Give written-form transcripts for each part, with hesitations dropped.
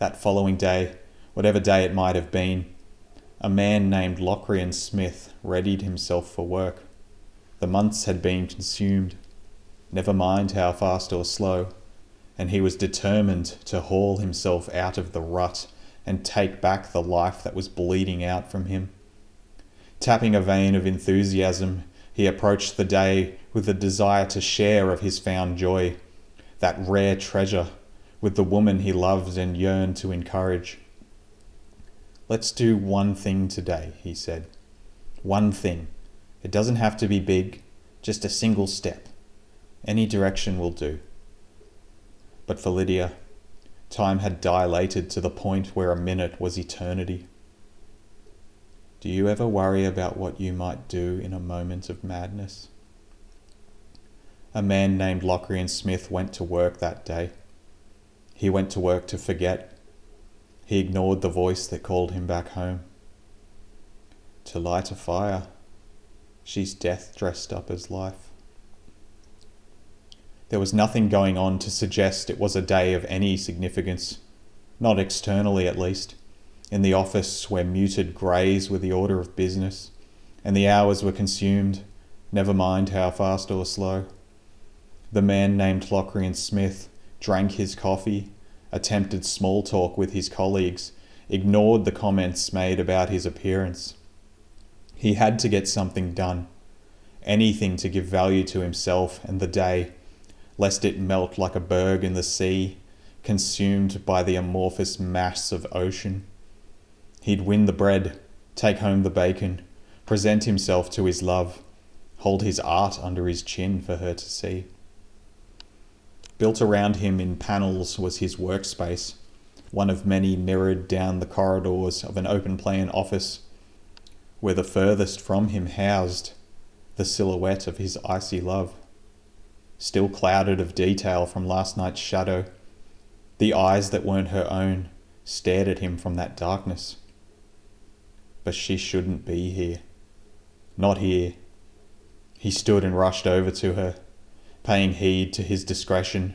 That following day, whatever day it might have been, a man named Locrian Smith readied himself for work. The months had been consumed, never mind how fast or slow, and he was determined to haul himself out of the rut and take back the life that was bleeding out from him. Tapping a vein of enthusiasm, he approached the day with a desire to share of his found joy, that rare treasure, with the woman he loved and yearned to encourage. "Let's do one thing today," he said. "One thing. It doesn't have to be big, just a single step. Any direction will do." But for Lydia, time had dilated to the point where a minute was eternity. Do you ever worry about what you might do in a moment of madness? A man named Locrian Smith went to work that day. He went to work to forget. He ignored the voice that called him back home. To light a fire. She's death dressed up as life. There was nothing going on to suggest it was a day of any significance, not externally at least. In the office where muted greys were the order of business, and the hours were consumed, never mind how fast or slow. The man named Locrian Smith drank his coffee, attempted small talk with his colleagues, ignored the comments made about his appearance. He had to get something done, anything to give value to himself and the day, lest it melt like a berg in the sea, consumed by the amorphous mass of ocean. He'd win the bread, take home the bacon, present himself to his love, hold his art under his chin for her to see. Built around him in panels was his workspace, one of many mirrored down the corridors of an open-plan office, where the furthest from him housed the silhouette of his icy love. Still clouded of detail from last night's shadow, the eyes that weren't her own stared at him from that darkness. But she shouldn't be here. Not here. He stood and rushed over to her, paying heed to his discretion,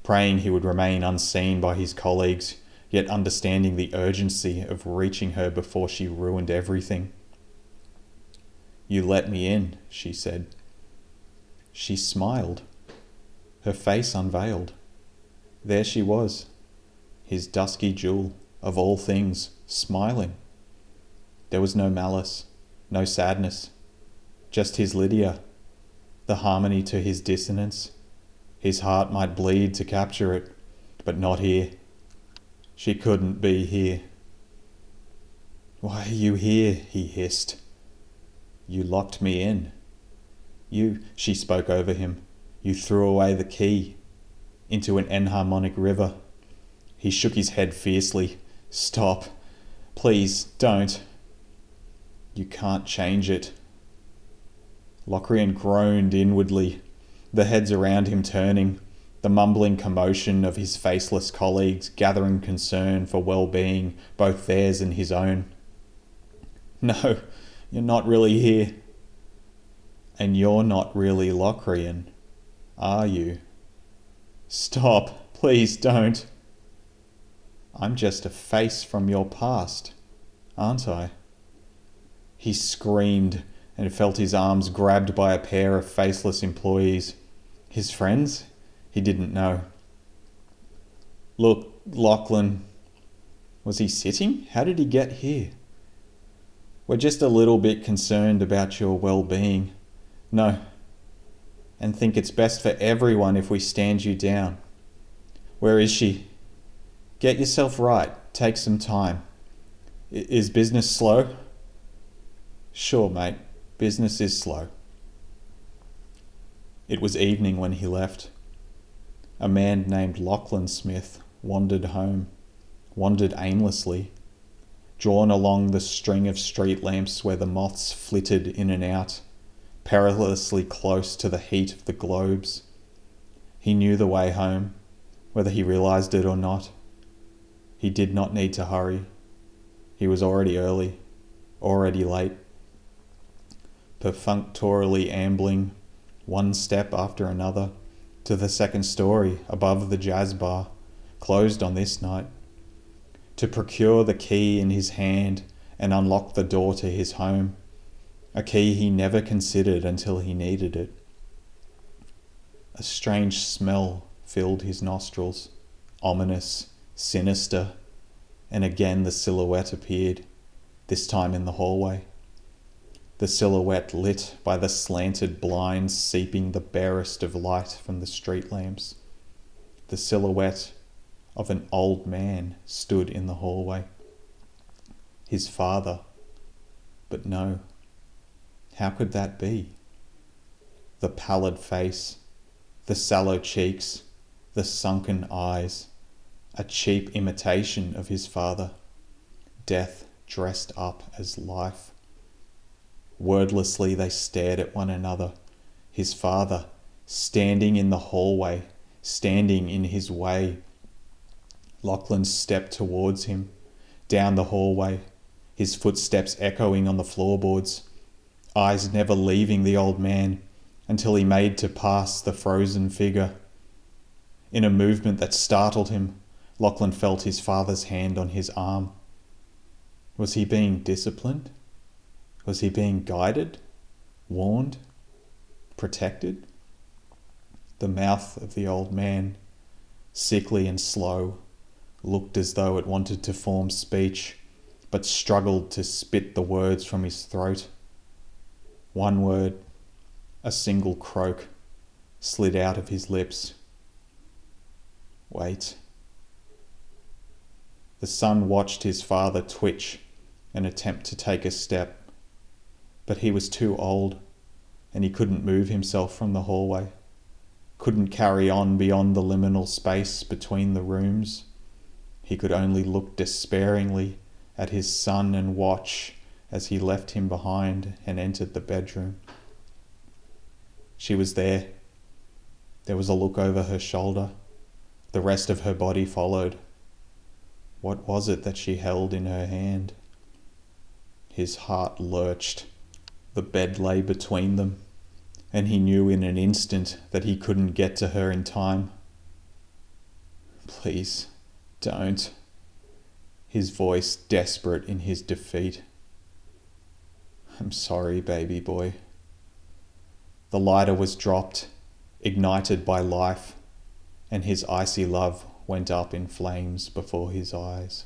praying he would remain unseen by his colleagues, yet understanding the urgency of reaching her before she ruined everything. "You let me in," she said. She smiled, her face unveiled. There she was, his dusky jewel, of all things, smiling. There was no malice, no sadness, just his Lydia, the harmony to his dissonance. His heart might bleed to capture it, but not here. She couldn't be here. "Why are you here?" he hissed. "You locked me in. She spoke over him. "You threw away the key into an enharmonic river." He shook his head fiercely. "Stop. Please, don't. You can't change it." Locrian groaned inwardly, the heads around him turning, the mumbling commotion of his faceless colleagues gathering concern for well-being, both theirs and his own. "No, you're not really here. And you're not really Locrian, are you? Stop, please don't. I'm just a face from your past, aren't I?" He screamed and felt his arms grabbed by a pair of faceless employees. His friends? He didn't know. "Look, Lachlan." Was he sitting? How did he get here? "We're just a little bit concerned about your well-being. No. And think it's best for everyone if we stand you down. Where is she? Get yourself right. Take some time. Is business slow?" "Sure, mate. Business is slow." It was evening when he left. A man named Locrian Smith wandered home, wandered aimlessly, drawn along the string of street lamps where the moths flitted in and out, perilously close to the heat of the globes. He knew the way home, whether he realized it or not. He did not need to hurry. He was already early, already late. Perfunctorily ambling, one step after another, to the second story above the jazz bar, closed on this night. to procure the key in his hand and unlock the door to his home, a key he never considered until he needed it. A strange smell filled his nostrils, ominous, sinister, and again the silhouette appeared, this time in the hallway. The silhouette lit by the slanted blinds seeping the barest of light from the street lamps. The silhouette of an old man stood in the hallway. His father. But no. How could that be? The pallid face, the sallow cheeks, the sunken eyes, a cheap imitation of his father. Death dressed up as life. Wordlessly they stared at one another. His father, standing in the hallway, standing in his way. Lachlan stepped towards him, down the hallway, his footsteps echoing on the floorboards, eyes never leaving the old man until he made to pass the frozen figure. In a movement that startled him, Lachlan felt his father's hand on his arm. Was he being disciplined? Was he being guided, warned, protected? The mouth of the old man, sickly and slow, looked as though it wanted to form speech, but struggled to spit the words from his throat. One word, a single croak, slid out of his lips. Wait. The son watched his father twitch and attempt to take a step, but he was too old, and he couldn't move himself from the hallway, couldn't carry on beyond the liminal space between the rooms. He could only look despairingly at his son and watch as he left him behind and entered the bedroom. She was there. There was a look over her shoulder. The rest of her body followed. What was it that she held in her hand? His heart lurched. The bed lay between them, and he knew in an instant that he couldn't get to her in time. Please, don't. His voice desperate in his defeat. I'm sorry, baby boy. The lighter was dropped, ignited by life, and his icy love went up in flames before his eyes.